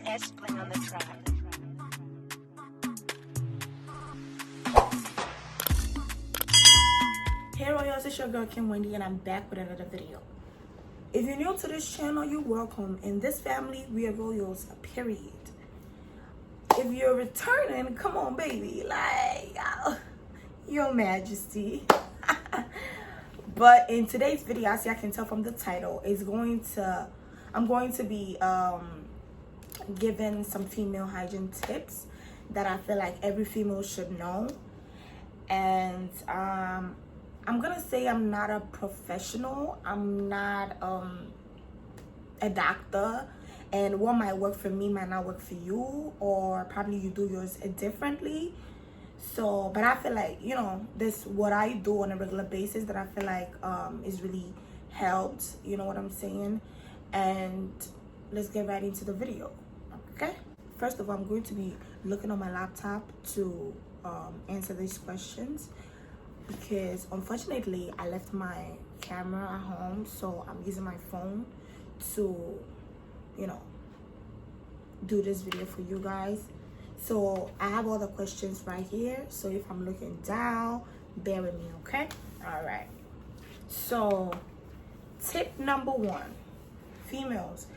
S-Plane on the track. Hey Royals, it's your girl Wendy, and I'm back with another video. If you're new to this channel, you're welcome. In this family, we are Royals, period. If you're returning, come on, baby, like, Your Majesty. But in today's video, as you can tell from the title, I'm going to be giving some female hygiene tips that I feel like every female should know. And I'm gonna say I'm not a professional. I'm not a doctor, and what might work for me might not work for you, or probably you do yours differently. So, but I feel like, you know, this what I do on a regular basis that I feel like is really helped, you know what I'm saying? And let's get right into the video. Okay, first of all, I'm going to be looking on my laptop to answer these questions, because unfortunately I left my camera at home, so I'm using my phone to, you know, do this video for you guys. So I have all the questions right here, so if I'm looking down, bear with me, okay? All right, so tip number one, females,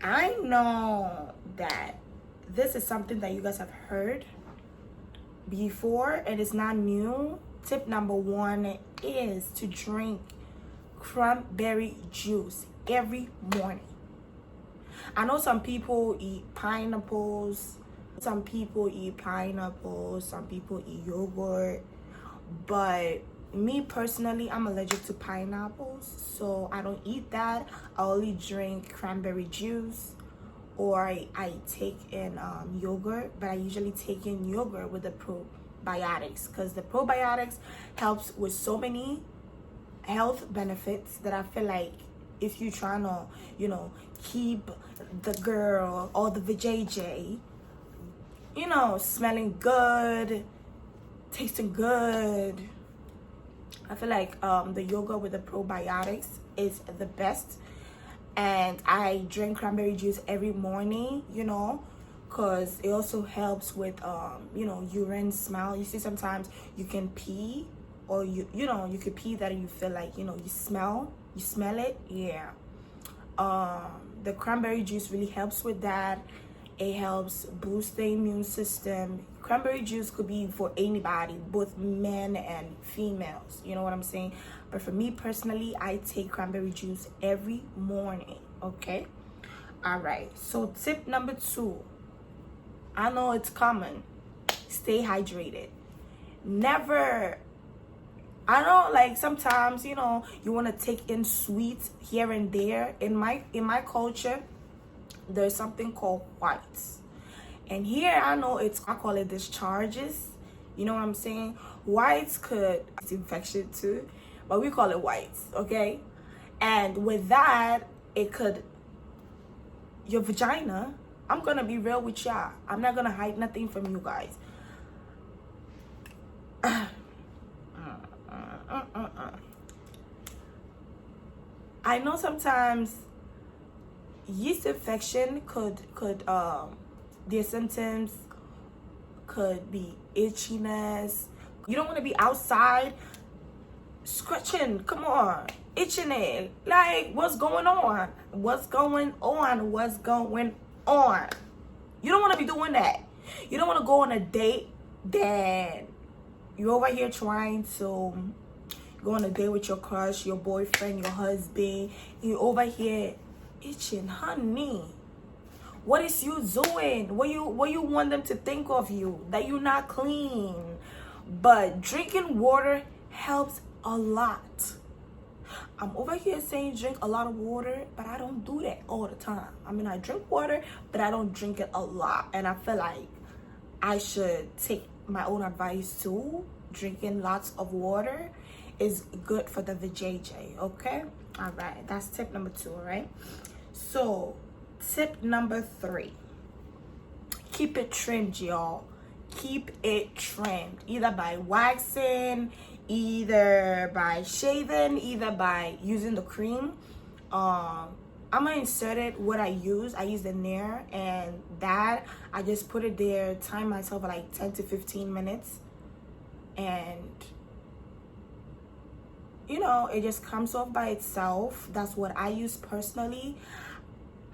I know that this is something that you guys have heard before and it's not new. Tip number one is to drink cranberry juice every morning. I know some people eat pineapples, some people eat yogurt, but me personally, I'm allergic to pineapples, so I don't eat that. I only drink cranberry juice, or I take in yogurt, but I usually take in yogurt with the probiotics, because the probiotics helps with so many health benefits that I feel like if you're trying to, you know, keep the girl or the vajayjay, you know, smelling good, tasting good, I feel like the yogurt with the probiotics is the best. And I drink cranberry juice every morning, you know, because it also helps with you know, urine smell. You see, sometimes you can pee, or you know, you could pee that you feel like, you know, you smell it. Yeah, the cranberry juice really helps with that. It helps boost the immune system. Cranberry juice could be for anybody, both men and females, you know what I'm saying? But for me personally, I take cranberry juice every morning, okay? All right, so tip number two, I know it's common, stay hydrated. Never, I know, like, sometimes, you know, you want to take in sweets here and there. In my culture, there's something called whites, and here I know I call it discharges, you know what I'm saying? Whites it's infection too, but we call it whites, okay? And with that, it could, your vagina, I'm gonna be real with y'all, I'm not gonna hide nothing from you guys. I know sometimes yeast infection could their symptoms could be itchiness. You don't want to be outside scratching, come on, itching it, like, what's going on? You don't want to be doing that. You don't want to go on a date that you're over here trying to go on a date with your crush, your boyfriend, your husband, and you're over here itching. Honey, what is you doing? What you want them to think of you? That you're not clean. But drinking water helps a lot. I'm over here saying drink a lot of water, but I don't do that all the time. I mean, I drink water, but I don't drink it a lot. And I feel like I should take my own advice too. Drinking lots of water is good for the vajayjay, okay? All right, that's tip number two, all right? So tip number three, keep it trimmed, y'all. Keep it trimmed, either by waxing, either by shaving, either by using the cream. I I'm gonna insert it what I use. I use the Nair, and that I just put it there, time myself for like 10 to 15 minutes, and you know, it just comes off by itself. That's what I use personally.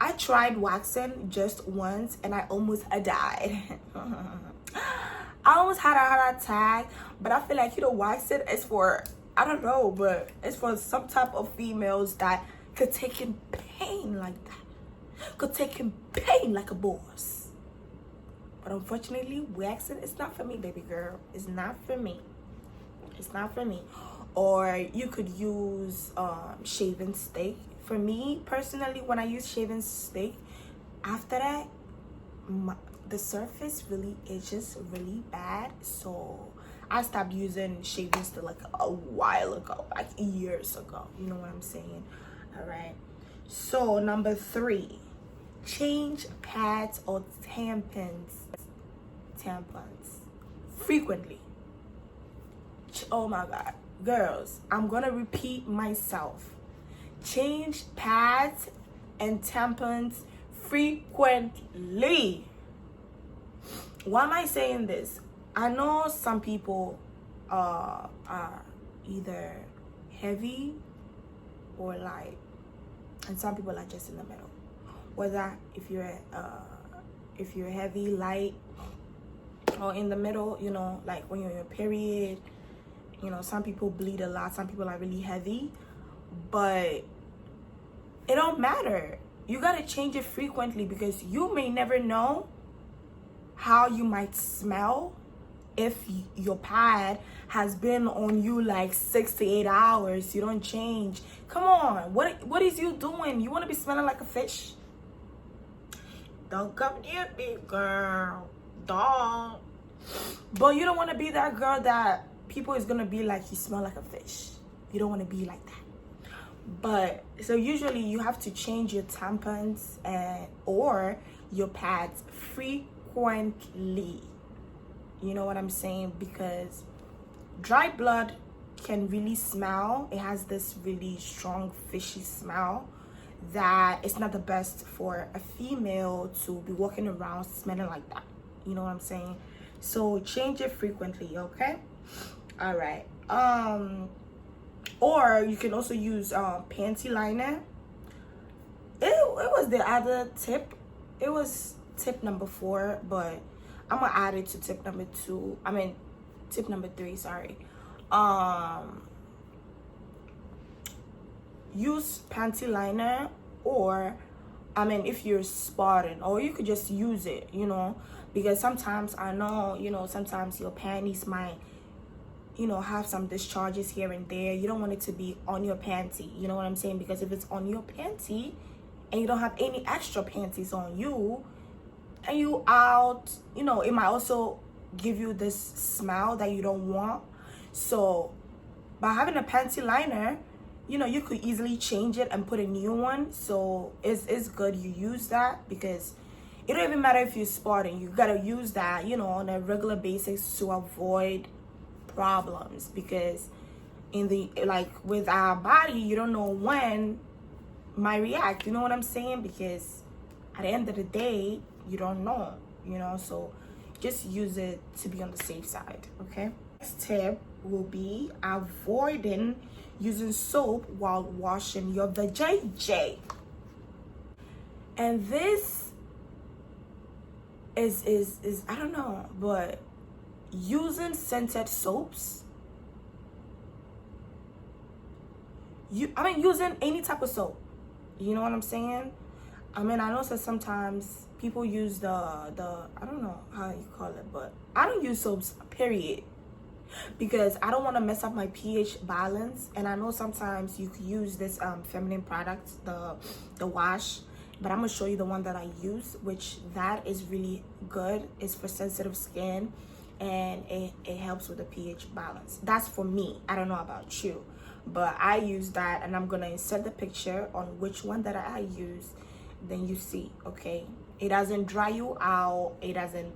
I tried waxing just once and I almost died. I almost had a heart attack, but I feel like, you know, waxing is for, I don't know, but it's for some type of females that could take in pain like that. Could take in pain like a boss. But unfortunately, waxing is not for me, baby girl. It's not for me. It's not for me. Or you could use shaving stick. For me personally, when I use shaving stick, after that the surface really itches really bad, so I stopped using shaving stick like a while ago, like years ago. You know what I'm saying? All right, so number 3, change pads or tampons frequently. Oh my god, girls, I'm gonna repeat myself. Change pads and tampons frequently. Why am I saying this? I know some people are either heavy or light, and some people are just in the middle. Whether if you're heavy, light, or in the middle, you know, like when you're on your period, you know, some people bleed a lot, some people are really heavy, but it don't matter. You gotta change it frequently, because you may never know how you might smell if your pad has been on you like 6 to 8 hours. You don't change. Come on, what is you doing? You want to be smelling like a fish? Don't come near me, girl. Don't. But you don't want to be that girl that people is gonna be like, you smell like a fish. You don't want to be like that. But so usually you have to change your tampons or your pads frequently. You know what I'm saying? Because dry blood can really smell. It has this really strong fishy smell that it's not the best for a female to be walking around smelling like that. You know what I'm saying? So change it frequently, okay? All right. Or you can also use panty liner. It was the other tip. It was tip number 4, but I'm gonna add it to tip number 2. I mean, tip number 3. Sorry. Use panty liner, or I mean, if you're spotting, or you could just use it. You know, because sometimes I know, you know, sometimes your panties might, you know, have some discharges here and there. You don't want it to be on your panty. You know what I'm saying? Because if it's on your panty and you don't have any extra panties on you and you out, you know, it might also give you this smell that you don't want. So by having a panty liner, you know, you could easily change it and put a new one. So it's good you use that, because it don't even matter if you're spotting. You gotta use that, you know, on a regular basis to avoid problems, because in the, like, with our body, you don't know when might react. You know what I'm saying? Because at the end of the day, you don't know, you know. So just use it to be on the safe side, okay? Next tip will be avoiding using soap while washing your vajayjay. And this is I don't know, but using scented soaps, using any type of soap, you know what I'm saying? I mean, I know that sometimes people use the I don't know how you call it, but I don't use soaps, period, because I don't want to mess up my pH balance. And I know sometimes you could use this feminine product, the wash, but I'm gonna show you the one that I use, which that is really good. It's for sensitive skin, and it helps with the pH balance. That's for me. I don't know about you, but I use that, and I'm gonna insert the picture on which one that I use. Then you see, okay? It doesn't dry you out. It doesn't,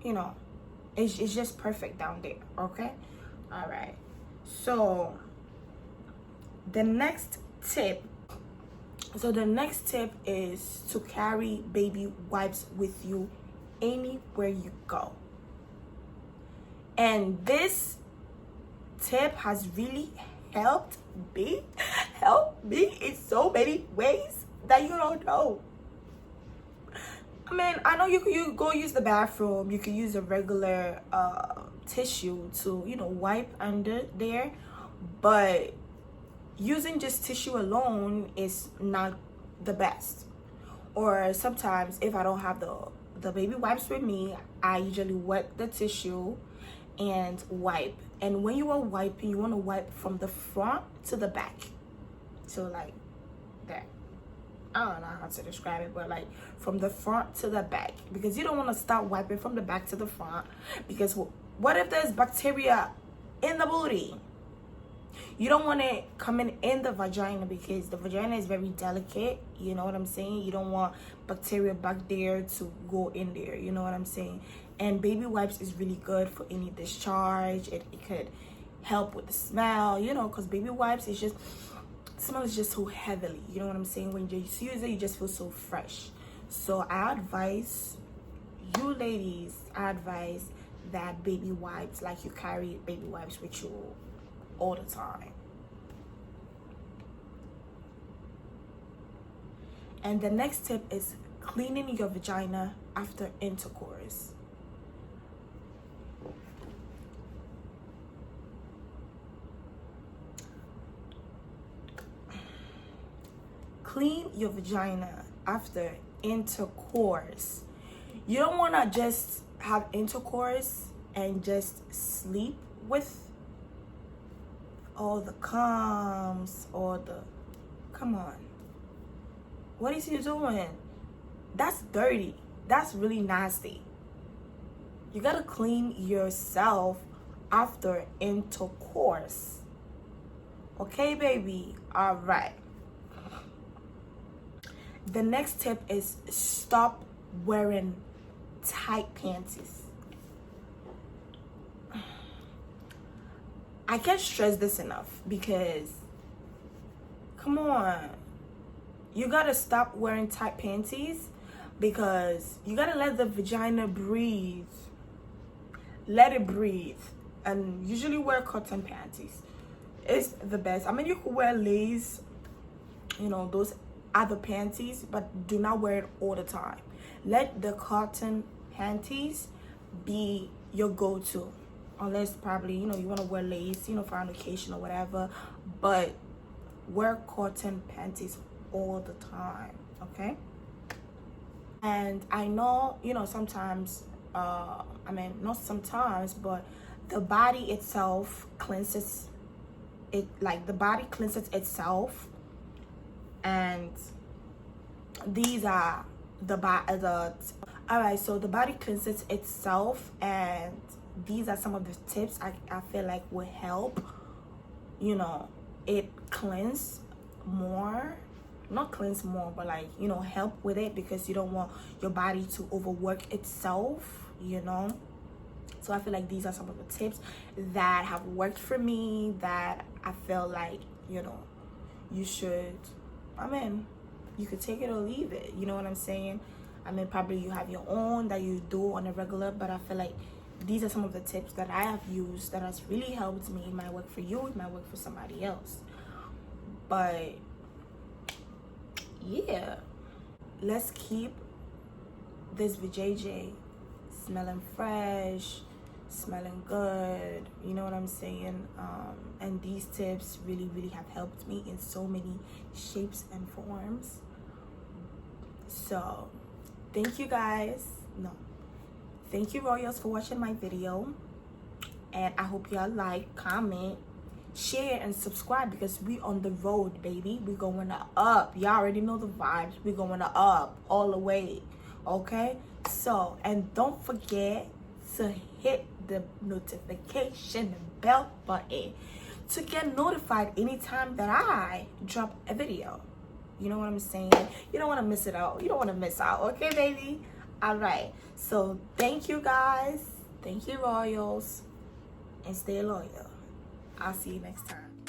you know, it's just perfect down there, okay? All right. So the next tip So the next tip is to carry baby wipes with you anywhere you go. And this tip has really helped me in so many ways that you don't know. I mean, I know you go use the bathroom, you can use a regular tissue to, you know, wipe under there, but using just tissue alone is not the best. Or sometimes if I don't have the baby wipes with me, I usually wet the tissue and wipe. And when you are wiping, you want to wipe from the front to the back. So like that. I don't know how to describe it, but like from the front to the back, because you don't want to start wiping from the back to the front, because what if there's bacteria in the booty? You don't want it coming in the vagina, because the vagina is very delicate, you know what I'm saying? You don't want bacteria back there to go in there, you know what I'm saying? And baby wipes is really good for any discharge. It could help with the smell, you know, because baby wipes is just, smell is just so heavily, you know what I'm saying? When you just use it, you just feel so fresh. So I advise you ladies, that baby wipes, like you carry baby wipes with you all the time. And the next tip is cleaning your vagina after intercourse. Clean your vagina after intercourse. You don't want to just have intercourse and just sleep with all the cums or the, come on, what is you doing? That's dirty. That's really nasty. You gotta clean yourself after intercourse. Okay, baby? All right. The next tip is stop wearing tight panties. I can't stress this enough, because come on, you gotta stop wearing tight panties, because you gotta let the vagina breathe. Let it breathe. And usually wear cotton panties. It's the best. I mean, you could wear lace, you know, those other panties, but do not wear it all the time. Let the cotton panties be your go-to, unless probably, you know, you want to wear lace, you know, for an occasion or whatever, but wear cotton panties all the time, okay? And I know, you know, sometimes I mean, not sometimes, but the body itself cleanses it, like the body cleanses itself. And these are all right, so the body cleanses itself, and these are some of the tips I feel like will help, you know, it cleanse more, not cleanse more, but like, you know, help with it, because you don't want your body to overwork itself, you know. So I feel like these are some of the tips that have worked for me, that I feel like, you know, you should, I mean, you could take it or leave it, you know what I'm saying? I mean, probably you have your own that you do on a regular, but I feel like these are some of the tips that I have used that has really helped me. It might work for you, it might work for somebody else. But yeah, let's keep this VJJ smelling fresh, smelling good, you know what I'm saying? And these tips really have helped me in so many shapes and forms. So thank you guys. Thank you Royals for watching my video, and I hope y'all like, comment, share, and subscribe, because we on the road, baby. We going up. Y'all already know the vibes. We going up all the way, okay? So, and don't forget to hit the notification bell button to get notified anytime that I drop a video. You know what I'm saying? You don't want to miss it out. You don't want to miss out, okay, baby? All right. So thank you guys. Thank you, Royals, and stay loyal. I'll see you next time.